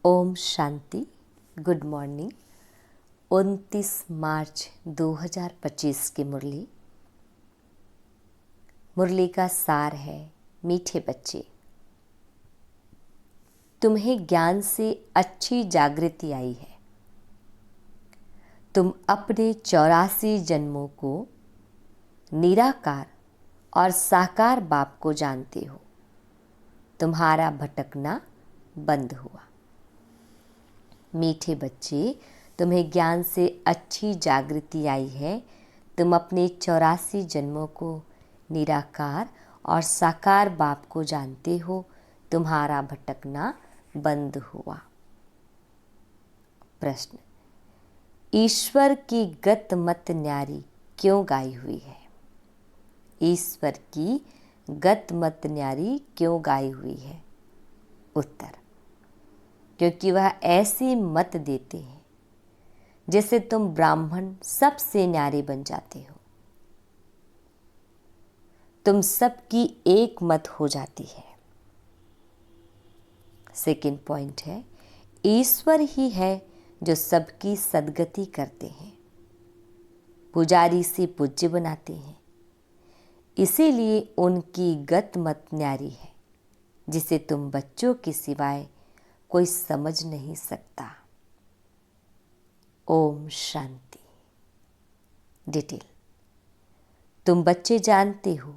Om Shanti. Good morning. 29 मार्च 2025 की मुरली का सार है। मीठे बच्चे, तुम्हें ज्ञान से अच्छी जागृति आई है। तुम अपने 84 जन्मों को निराकार और साकार बाप को जानते हो। तुम्हारा भटकना बंद हुआ। मीठे बच्चे, तुम्हें ज्ञान से अच्छी जागृति आई है। तुम अपने 84 जन्मों को निराकार और साकार बाप को जानते हो। तुम्हारा भटकना बंद हुआ। प्रश्न, ईश्वर की गत मत न्यारी क्यों गाई हुई है? ईश्वर की गत मत न्यारी क्यों गाई हुई है? उत्तर, क्योंकि वह ऐसी मत देते हैं जिससे तुम ब्राह्मण सबसे न्यारे बन जाते हो। तुम सबकी एक मत हो जाती है। सेकंड पॉइंट है, ईश्वर ही है जो सबकी सद्गति करते हैं, पुजारी से पूज्य बनाते हैं। इसीलिए उनकी गत मत न्यारी है जिसे तुम बच्चों के सिवाय कोई समझ नहीं सकता। ओम शांति। डिटेल, तुम बच्चे जानते हो,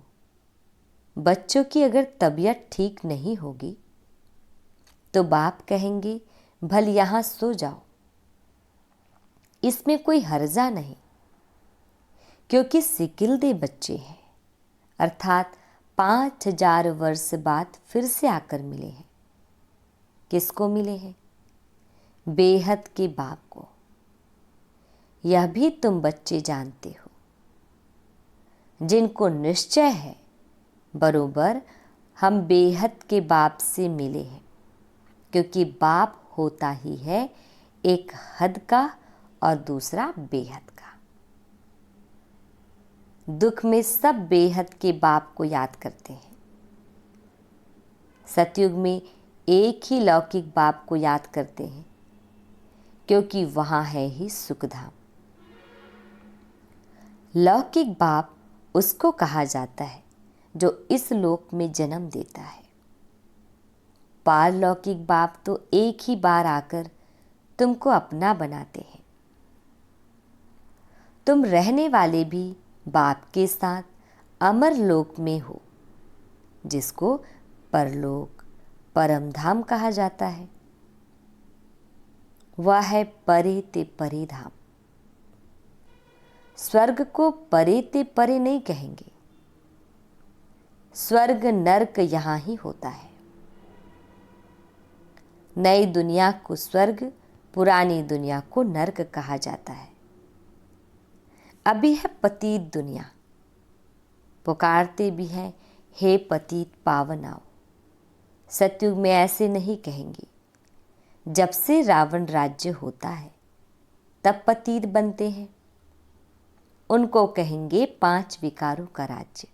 बच्चों की अगर तबीयत ठीक नहीं होगी तो बाप कहेंगे भल यहां सो जाओ। इसमें कोई हर्जा नहीं, क्योंकि सिकिलदे बच्चे हैं, अर्थात 5000 वर्ष बाद फिर से आकर मिले हैं। किसको मिले हैं? बेहद के बाप को। यह भी तुम बच्चे जानते हो, जिनको निश्चय है बरोबर हम बेहद के बाप से मिले हैं, क्योंकि बाप होता ही है एक हद का और दूसरा बेहद का। दुख में सब बेहद के बाप को याद करते हैं। सतयुग में एक ही लौकिक बाप को याद करते हैं, क्योंकि वहां है ही सुखधाम। लौकिक बाप उसको कहा जाता है जो इस लोक में जन्म देता है। पारलौकिक बाप तो एक ही बार आकर तुमको अपना बनाते हैं। तुम रहने वाले भी बाप के साथ अमर लोक में हो, जिसको परलोक परम धाम कहा जाता है। वह है परे ते परे धाम। स्वर्ग को परे ते परे नहीं कहेंगे। स्वर्ग नरक यहां ही होता है। नई दुनिया को स्वर्ग, पुरानी दुनिया को नरक कहा जाता है। अभी है पतित दुनिया। पुकारते भी हैं, हे पतित पावन आओ। सतयुग में ऐसे नहीं कहेंगे। जब से रावण राज्य होता है तब पतित बनते हैं। उनको कहेंगे 5 विकारों का राज्य।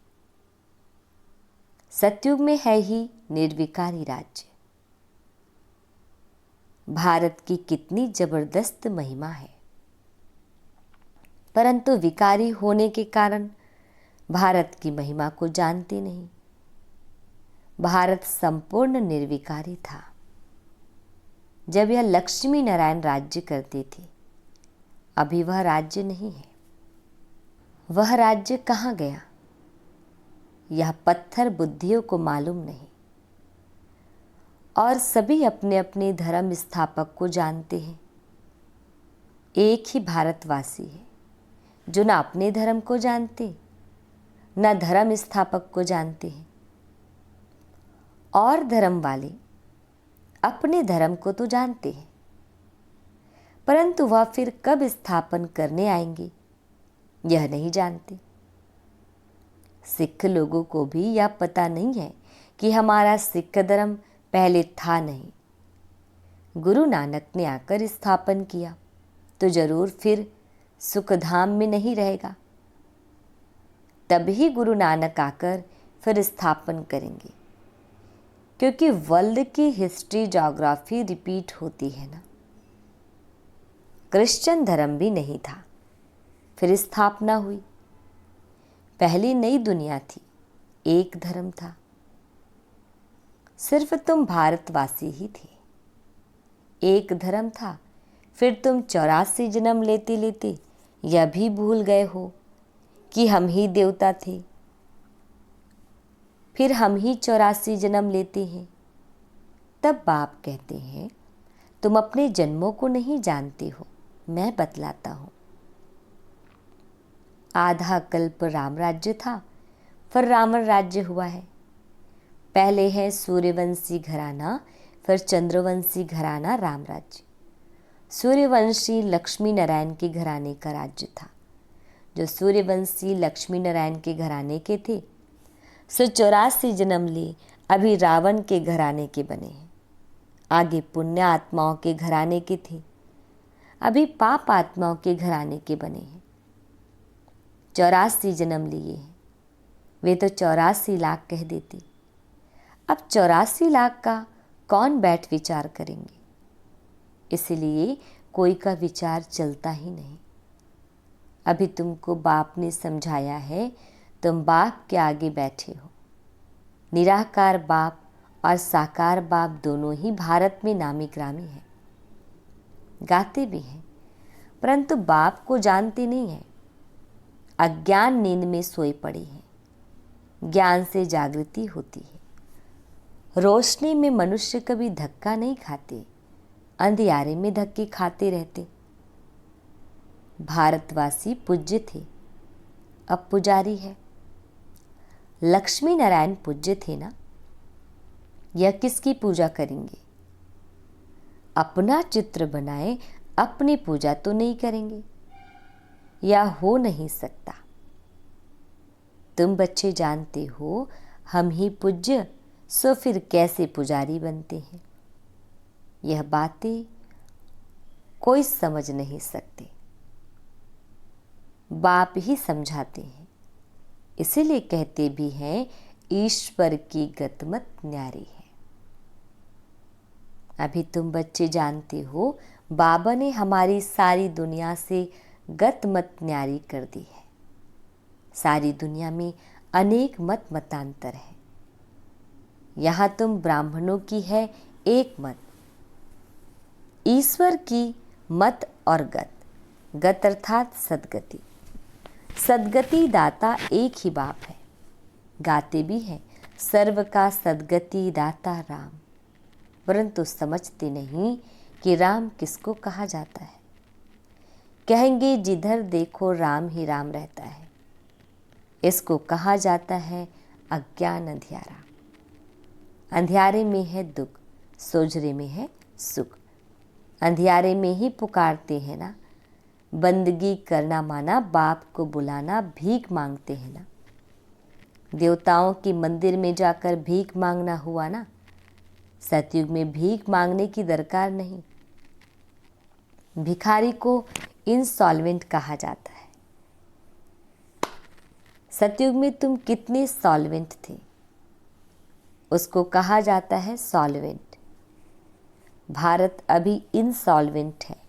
सतयुग में है ही निर्विकारी राज्य। भारत की कितनी जबरदस्त महिमा है, परंतु विकारी होने के कारण भारत की महिमा को जानते नहीं। भारत संपूर्ण निर्विकारी था। जब यह लक्ष्मी नारायण राज्य करते थे, अभी वह राज्य नहीं है। वह राज्य कहाँ गया, यह पत्थर बुद्धियों को मालूम नहीं। और सभी अपने अपने धर्म स्थापक को जानते हैं। एक ही भारतवासी है जो न अपने धर्म को जानते, न धर्म स्थापक को जानते हैं। और धर्म वाले अपने धर्म को तो जानते हैं, परंतु वह फिर कब स्थापन करने आएंगे यह नहीं जानते। सिख लोगों को भी यह पता नहीं है कि हमारा सिख धर्म पहले था नहीं। गुरु नानक ने आकर स्थापन किया तो जरूर फिर सुखधाम में नहीं रहेगा। तभी गुरु नानक आकर फिर स्थापन करेंगे, क्योंकि वर्ल्ड की हिस्ट्री ज्योग्राफी रिपीट होती है ना। क्रिश्चियन धर्म भी नहीं था, फिर स्थापना हुई। पहली नई दुनिया थी, एक धर्म था, सिर्फ तुम भारतवासी ही थे। एक धर्म था, फिर तुम 84 जन्म लेते लेते यह भी भूल गए हो कि हम ही देवता थे। फिर हम ही 84 जन्म लेते हैं। तब बाप कहते हैं, तुम अपने जन्मों को नहीं जानते हो, मैं बतलाता हूं। आधा कल्प राम राज्य था, फिर रावण राज्य हुआ है। पहले है सूर्यवंशी घराना, फिर चंद्रवंशी घराना राम राज्य। सूर्यवंशी लक्ष्मी नारायण के घराने का राज्य था। जो सूर्यवंशी लक्ष्मी नारायण के घराने के थे, सो 84 जन्म ले अभी रावण के घराने के बने हैं। आगे पुण्य आत्माओं के घराने के थे, अभी पाप आत्माओं के घराने के बने हैं। 84 जन्म लिए हैं, वे तो 84 लाख कह देते। अब 84 लाख का कौन बैठ विचार करेंगे, इसलिए कोई का विचार चलता ही नहीं। अभी तुमको बाप ने समझाया है, तुम बाप के आगे बैठे हो। निराकार बाप और साकार बाप दोनों ही भारत में नामी ग्रामी हैं, गाते भी हैं, परंतु बाप को जानते नहीं हैं। अज्ञान नींद में सोए पड़े हैं, ज्ञान से जागृति होती है। रोशनी में मनुष्य कभी धक्का नहीं खाते, अंधियारे में धक्के खाते रहते। भारतवासी पूज्य थे, अब पुजारी है। लक्ष्मी नारायण पूज्य थे ना, यह किसकी पूजा करेंगे? अपना चित्र बनाए अपनी पूजा तो नहीं करेंगे, या हो नहीं सकता। तुम बच्चे जानते हो हम ही पूज्य, सो फिर कैसे पुजारी बनते हैं? यह बातें कोई समझ नहीं सकते, बाप ही समझाते हैं। इसीलिए कहते भी हैं, ईश्वर की गतमत न्यारी है। अभी तुम बच्चे जानते हो, बाबा ने हमारी सारी दुनिया से गतमत न्यारी कर दी है। सारी दुनिया में अनेक मत मतांतर है, यहाँ तुम ब्राह्मणों की है एक मत। ईश्वर की मत और गत अर्थात सदगति। सदगति दाता एक ही बाप है। गाते भी हैं, सर्व का सदगति दाता राम, परंतु समझते नहीं कि राम किसको कहा जाता है। कहेंगे जिधर देखो राम ही राम रहता है। इसको कहा जाता है अज्ञान अंधियारा। अंधियारे में है दुख, सोजरे में है सुख। अंधियारे में ही पुकारते हैं ना, बंदगी करना माना बाप को बुलाना, भीख मांगते हैं ना। देवताओं के मंदिर में जाकर भीख मांगना हुआ ना। सतयुग में भीख मांगने की दरकार नहीं। भिखारी को इंसॉल्वेंट कहा जाता है। सतयुग में तुम कितने सॉल्वेंट थे, उसको कहा जाता है सॉल्वेंट। भारत अभी इंसॉल्वेंट है,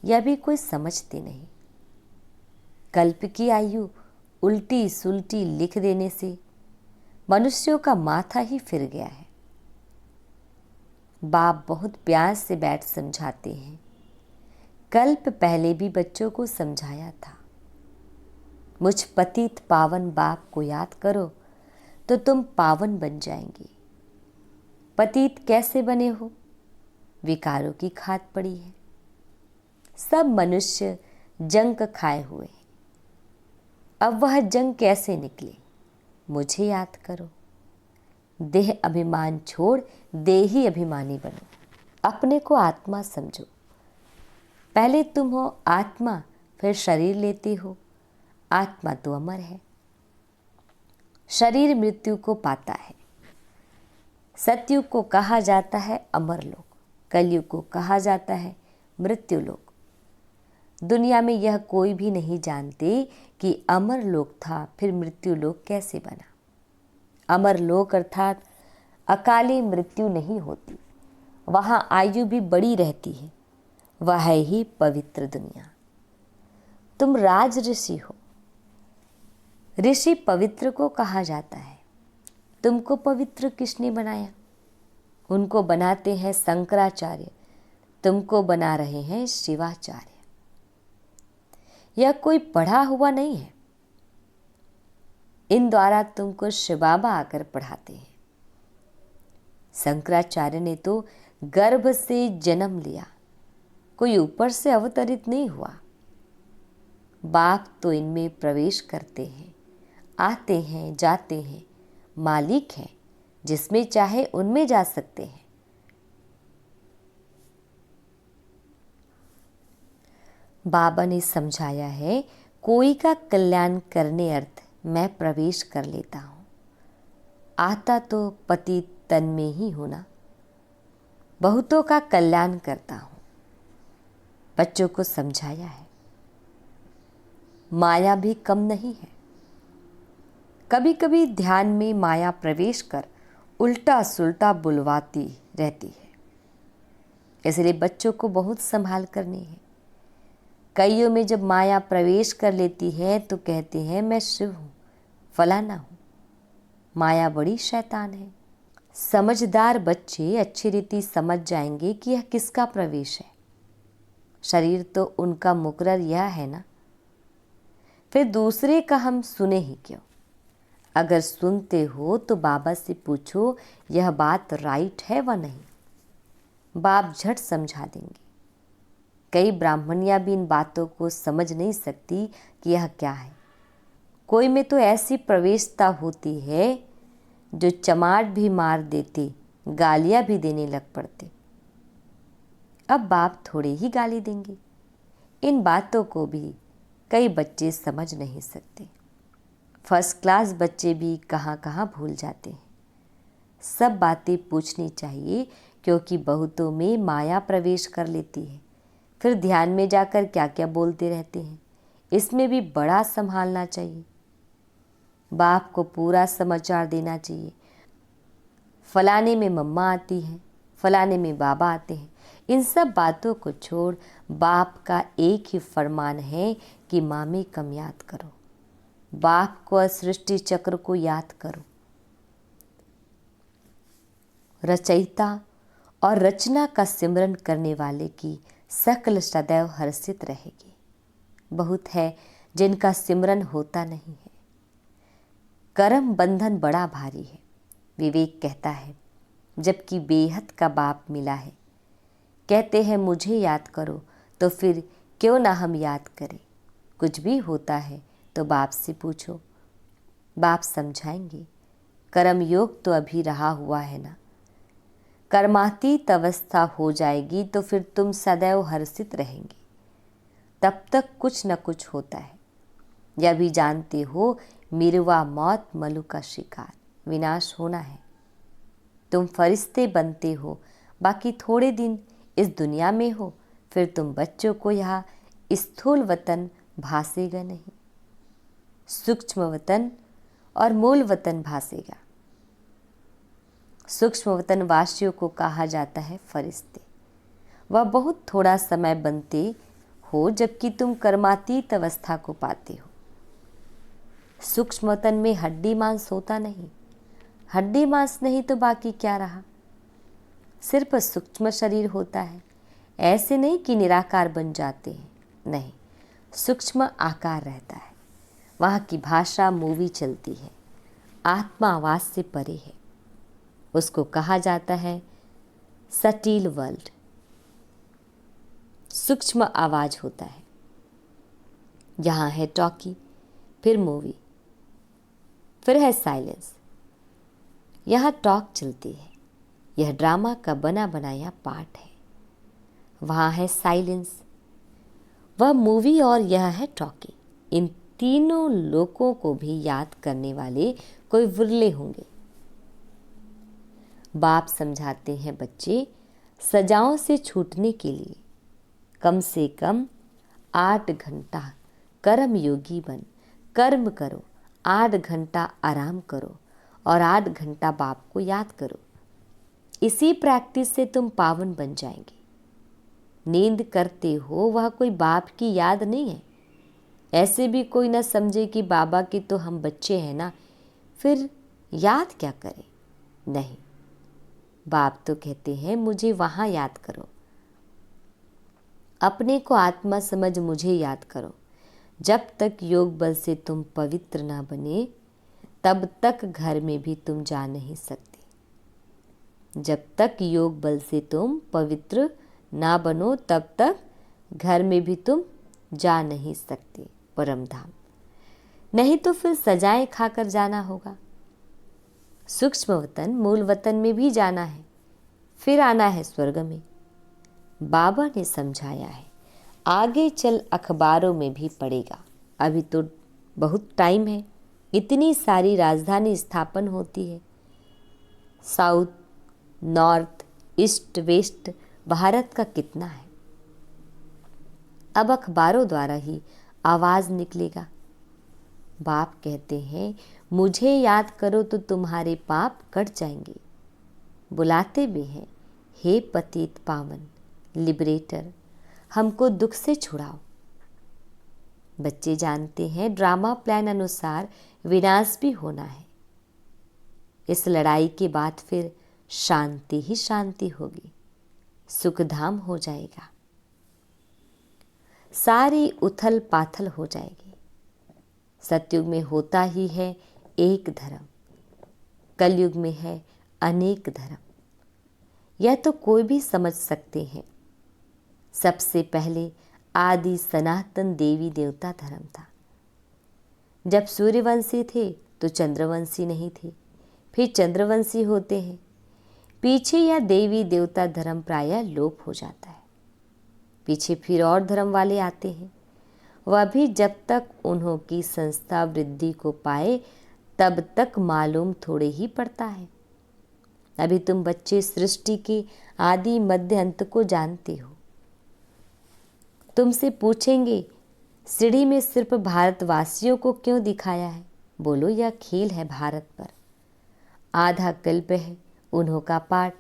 यह भी कोई समझते नहीं। कल्प की आयु उल्टी सुल्टी लिख देने से मनुष्यों का माथा ही फिर गया है। बाप बहुत प्यार से बैठ समझाते हैं। कल्प पहले भी बच्चों को समझाया था। मुझ पतित पावन बाप को याद करो तो तुम पावन बन जाएंगे। पतित कैसे बने हो? विकारों की खाद पड़ी है। सब मनुष्य जंक खाए हुए हैं। अब वह जंक कैसे निकले? मुझे याद करो। देह अभिमान छोड़ देही अभिमानी बनो। अपने को आत्मा समझो। पहले तुम हो आत्मा, फिर शरीर लेते हो। आत्मा तो अमर है, शरीर मृत्यु को पाता है। सतयुग को कहा जाता है अमर लोक, कलयुग को कहा जाता है मृत्यु लोक। दुनिया में यह कोई भी नहीं जानते कि अमर लोक था, फिर मृत्यु लोक कैसे बना। अमर लोक अर्थात अकाली मृत्यु नहीं होती, वहाँ आयु भी बड़ी रहती है। वह है ही पवित्र दुनिया। तुम राज ऋषि हो। ऋषि पवित्र को कहा जाता है। तुमको पवित्र किसने बनाया? उनको बनाते हैं शंकराचार्य, तुमको बना रहे हैं शिवाचार्य। यह कोई पढ़ा हुआ नहीं है। इन द्वारा तुमको शिव बाबा आकर पढ़ाते हैं। शंकराचार्य ने तो गर्भ से जन्म लिया, कोई ऊपर से अवतरित नहीं हुआ। बाप तो इनमें प्रवेश करते हैं, आते हैं, जाते हैं, मालिक हैं, जिसमें चाहे उनमें जा सकते हैं। बाबा ने समझाया है, कोई का कल्याण करने अर्थ मैं प्रवेश कर लेता हूँ। आता तो पति तन में ही होना, बहुतों का कल्याण करता हूँ। बच्चों को समझाया है, माया भी कम नहीं है। कभी कभी ध्यान में माया प्रवेश कर उल्टा सुल्टा बुलवाती रहती है, इसलिए बच्चों को बहुत संभाल करनी है। कईयों में जब माया प्रवेश कर लेती है तो कहते हैं मैं शिव हूँ, फलाना हूँ। माया बड़ी शैतान है। समझदार बच्चे अच्छी रीति समझ जाएंगे कि यह किसका प्रवेश है। शरीर तो उनका मुकर्रर यह है ना, फिर दूसरे का हम सुने ही क्यों? अगर सुनते हो तो बाबा से पूछो यह बात राइट है व नहीं। बाप झट समझा देंगे। कई ब्राह्मणियां भी इन बातों को समझ नहीं सकती कि यह क्या है। कोई में तो ऐसी प्रवेशता होती है जो चमाट भी मार देते, गालियां भी देने लग पड़ते। अब बाप थोड़े ही गाली देंगे। इन बातों को भी कई बच्चे समझ नहीं सकते। फर्स्ट क्लास बच्चे भी कहाँ कहाँ भूल जाते हैं। सब बातें पूछनी चाहिए, क्योंकि बहुतों में माया प्रवेश कर लेती है। फिर ध्यान में जाकर क्या क्या बोलते रहते हैं, इसमें भी बड़ा संभालना चाहिए। बाप को पूरा समाचार देना चाहिए। फलाने में मम्मा आती है, फलाने में बाबा आते हैं। इन सब बातों को छोड़ बाप का एक ही फरमान है कि मामी कम याद करो। बाप को सृष्टि चक्र को याद करो। रचयिता और रचना का सिमरन करने वाले की सकल सदैव हर्षित रहेगी। बहुत है जिनका सिमरन होता नहीं है। कर्म बंधन बड़ा भारी है। विवेक कहता है, जबकि बेहद का बाप मिला है। कहते हैं मुझे याद करो, तो फिर क्यों ना हम याद करें। कुछ भी होता है तो बाप से पूछो, बाप समझाएंगे। कर्म योग तो अभी रहा हुआ है ना। कर्मातीत अवस्था हो जाएगी तो फिर तुम सदैव हर्षित रहेंगे। तब तक कुछ न कुछ होता है। यह भी जानते हो, मिरवा मौत मलु का शिकार, विनाश होना है। तुम फरिश्ते बनते हो, बाकी थोड़े दिन इस दुनिया में हो, फिर तुम बच्चों को यहाँ स्थूल वतन भासेगा नहीं, सूक्ष्म वतन और मूल वतन भासेगा। सूक्ष्म वतन वासियों को कहा जाता है फरिश्ते। वह बहुत थोड़ा समय बनते हो, जबकि तुम कर्मातीत अवस्था को पाते हो। सूक्ष्म वतन में हड्डी मांस होता नहीं। हड्डी मांस नहीं तो बाकी क्या रहा। सिर्फ सूक्ष्म शरीर होता है। ऐसे नहीं कि निराकार बन जाते हैं, नहीं, सूक्ष्म आकार रहता है। वहाँ की भाषा मूवी चलती है। आत्मा आवाज से परे है। उसको कहा जाता है सटील वर्ल्ड। सूक्ष्म आवाज होता है। यहाँ है टॉकी, फिर मूवी, फिर है साइलेंस। यहाँ टॉक चलती है। यह ड्रामा का बना बनाया पार्ट है। वहाँ है साइलेंस, वह मूवी, और यह है टॉकी। इन तीनों लोगों को भी याद करने वाले कोई विरले होंगे। बाप समझाते हैं, बच्चे सजाओं से छूटने के लिए कम से कम 8 घंटा कर्म योगी बन, कर्म करो, 8 घंटा आराम करो और 8 घंटा बाप को याद करो। इसी प्रैक्टिस से तुम पावन बन जाएंगे। नींद करते हो वह कोई बाप की याद नहीं है। ऐसे भी कोई ना समझे कि बाबा के तो हम बच्चे हैं ना, फिर याद क्या करें। नहीं, बाप तो कहते हैं मुझे वहाँ याद करो, अपने को आत्मा समझ मुझे याद करो। जब तक योग बल से तुम पवित्र ना बने तब तक घर में भी तुम जा नहीं सकते। जब तक योग बल से तुम पवित्र ना बनो तब तक घर में भी तुम जा नहीं सकते परम धाम। नहीं तो फिर सजाएं खाकर जाना होगा। सूक्ष्म वतन मूल वतन में भी जाना है, फिर आना है स्वर्ग में। बाबा ने समझाया है, आगे चल अखबारों में भी पड़ेगा। अभी तो बहुत टाइम है। इतनी सारी राजधानी स्थापन होती है, south, north, east, west, Bharat का कितना है। अब अखबारों द्वारा ही आवाज़ निकलेगा। बाप कहते हैं मुझे याद करो तो तुम्हारे पाप कट जाएंगे। बुलाते भी हैं, हे पतित पावन लिबरेटर, हमको दुख से छुड़ाओ। बच्चे जानते हैं ड्रामा प्लान अनुसार विनाश भी होना है। इस लड़ाई के बाद फिर शांति ही शांति होगी, सुखधाम हो जाएगा, सारी उथल पाथल हो जाएगी। सतयुग में होता ही है एक धर्म, कलयुग में है अनेक धर्म। यह तो कोई भी समझ सकते हैं। सबसे पहले आदि सनातन देवी देवता धर्म था। जब सूर्यवंशी थे तो चंद्रवंशी नहीं थे, फिर चंद्रवंशी होते हैं। पीछे यह देवी देवता धर्म प्रायः लोप हो जाता है। पीछे फिर और धर्म वाले आते हैं। वह भी जब तक उन्हों की संस्था वृद्धि को पाए तब तक मालूम थोड़े ही पड़ता है। अभी तुम बच्चे सृष्टि के आदि मध्य अंत को जानते हो। तुमसे पूछेंगे सीढ़ी में सिर्फ भारतवासियों को क्यों दिखाया है? बोलो यह खेल है भारत पर। आधा कल्प है उन्हों का पाठ,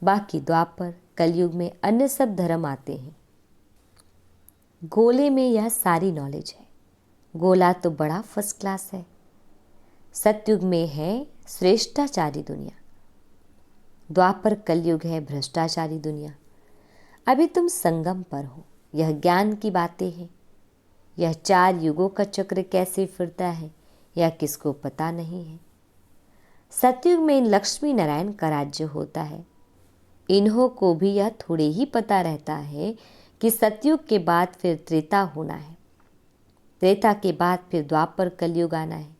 बाकी द्वापर कलयुग में अन्य सब धर्म आते हैं। गोले में यह सारी नॉलेज है। गोला तो बड़ा फर्स्ट क्लास है। सतयुग में है श्रेष्ठाचारी दुनिया, द्वापर कलयुग है भ्रष्टाचारी दुनिया। अभी तुम संगम पर हो। यह ज्ञान की बातें हैं। यह 4 युगों का चक्र कैसे फिरता है यह किसको पता नहीं है। सतयुग में लक्ष्मी नारायण का राज्य होता है। इन्हों को भी यह थोड़े ही पता रहता है कि सतयुग के बाद फिर त्रेता होना है, त्रेता के बाद फिर द्वापर कलयुग आना है।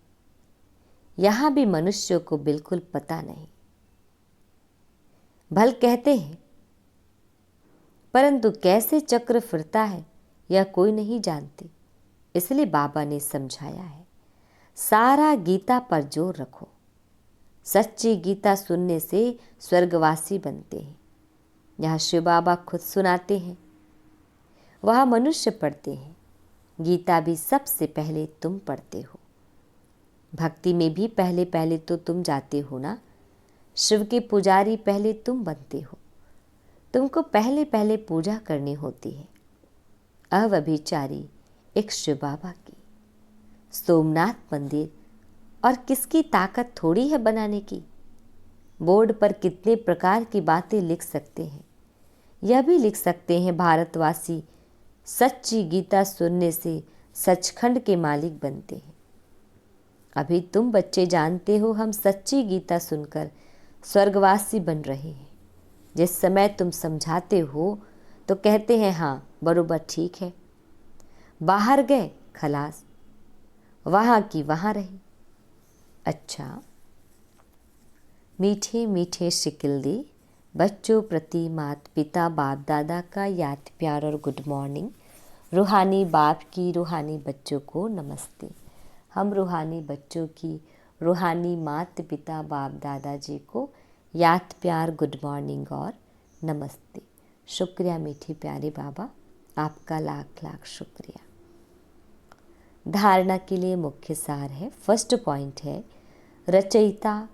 यहाँ भी मनुष्यों को बिल्कुल पता नहीं। भल कहते हैं, परंतु कैसे चक्र फिरता है यह कोई नहीं जानते। इसलिए बाबा ने समझाया है, सारा गीता पर जोर रखो। सच्ची गीता सुनने से स्वर्गवासी बनते हैं। यहाँ शिव बाबा खुद सुनाते हैं, वह मनुष्य पढ़ते हैं। गीता भी सबसे पहले तुम पढ़ते हो। भक्ति में भी पहले पहले तो तुम जाते हो ना। शिव के पुजारी पहले तुम बनते हो। तुमको पहले पहले पूजा करनी होती है। अव्यभिचारी एक शिव बाबा की, सोमनाथ मंदिर और किसकी ताकत थोड़ी है बनाने की। बोर्ड पर कितने प्रकार की बातें लिख सकते हैं। यह भी लिख सकते हैं भारतवासी सच्ची गीता सुनने से सचखंड के मालिक बनते हैं। अभी तुम बच्चे जानते हो हम सच्ची गीता सुनकर स्वर्गवासी बन रहे हैं। जिस समय तुम समझाते हो तो कहते हैं हाँ बरोबर ठीक है। बाहर गए खलास, वहाँ की वहाँ रही। अच्छा, मीठे मीठे शिकिल्दे बच्चों प्रति माता पिता बाप दादा का याद प्यार और गुड मॉर्निंग। रूहानी बाप की रूहानी बच्चों को नमस्ते। हम रूहानी बच्चों की रूहानी माता पिता बाप दादा जी को याद प्यार गुड मॉर्निंग और नमस्ते। शुक्रिया मीठे प्यारे बाबा, आपका लाख लाख शुक्रिया। धारणा के लिए मुख्य सार है, फर्स्ट पॉइंट है, रचयिता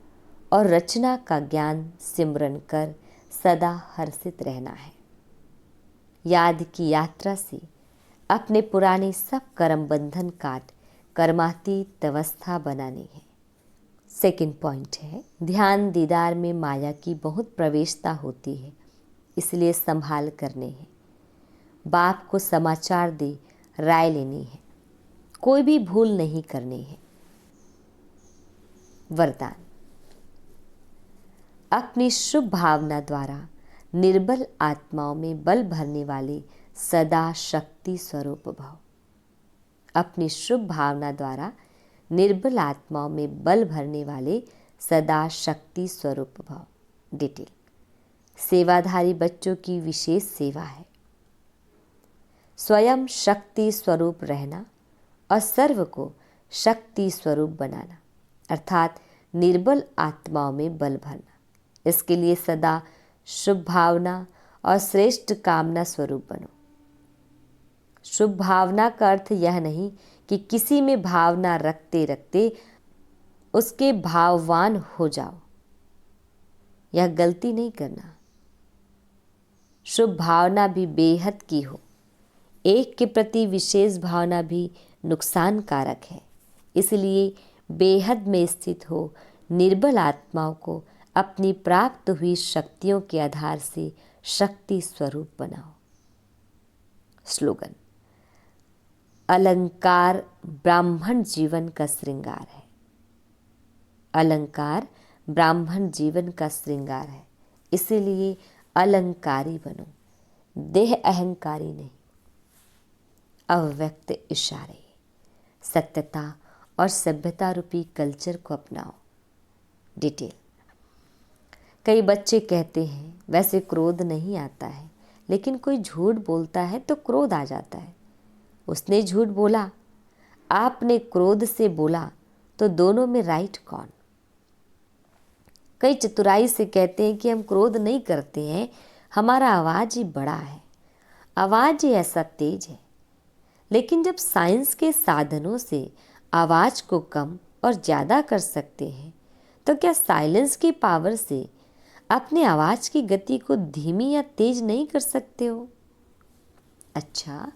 और रचना का ज्ञान सिमरन कर सदा हर्षित रहना है। याद की यात्रा से अपने पुराने सब कर्म बंधन काट कर्मातीत अवस्था बनानी है। सेकंड पॉइंट है, ध्यान दीदार में माया की बहुत प्रवेशता होती है, इसलिए संभाल करने हैं। बाप को समाचार दे राय लेनी है, कोई भी भूल नहीं करनी है। वरदान, अपनी शुभ भावना द्वारा निर्बल आत्माओं में बल भरने वाले सदा शक्ति स्वरूप भव। अपनी शुभ भावना द्वारा निर्बल आत्माओं में बल भरने वाले सदा शक्ति स्वरूप भव। डिटेल, सेवाधारी बच्चों की विशेष सेवा है। स्वयं शक्ति स्वरूप रहना और सर्व को शक्ति स्वरूप बनाना, अर्थात निर्बल आत्माओं में बल भरना। इसके लिए सदा शुभ भावना और श्रेष्ठ कामना स्वरूप बनो। शुभ भावना का अर्थ यह नहीं कि किसी में भावना रखते रखते उसके भाववान हो जाओ, यह गलती नहीं करना। शुभ भावना भी बेहद की हो, एक के प्रति विशेष भावना भी नुकसान कारक है। इसलिए बेहद में स्थित हो निर्बल आत्माओं को अपनी प्राप्त हुई शक्तियों के आधार से शक्ति स्वरूप बनाओ। स्लोगन, अलंकार ब्राह्मण जीवन का श्रृंगार है। अलंकार ब्राह्मण जीवन का श्रृंगार है, इसीलिए अलंकारी बनो, देह अहंकारी नहीं। अव्यक्त इशारे, सत्यता और सभ्यता रूपी कल्चर को अपनाओ। डिटेल, कई बच्चे कहते हैं वैसे क्रोध नहीं आता है, लेकिन कोई झूठ बोलता है तो क्रोध आ जाता है। उसने झूठ बोला, आपने क्रोध से बोला, तो दोनों में राइट कौन? कई चतुराई से कहते हैं कि हम क्रोध नहीं करते हैं, हमारा आवाज ही बड़ा है, आवाज ही ऐसा तेज है। लेकिन जब साइंस के साधनों से आवाज को कम और ज़्यादा कर सकते हैं, तो क्या साइलेंस की पावर से अपने आवाज की गति को धीमी या तेज नहीं कर सकते हो? अच्छा,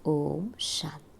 ओम शांति।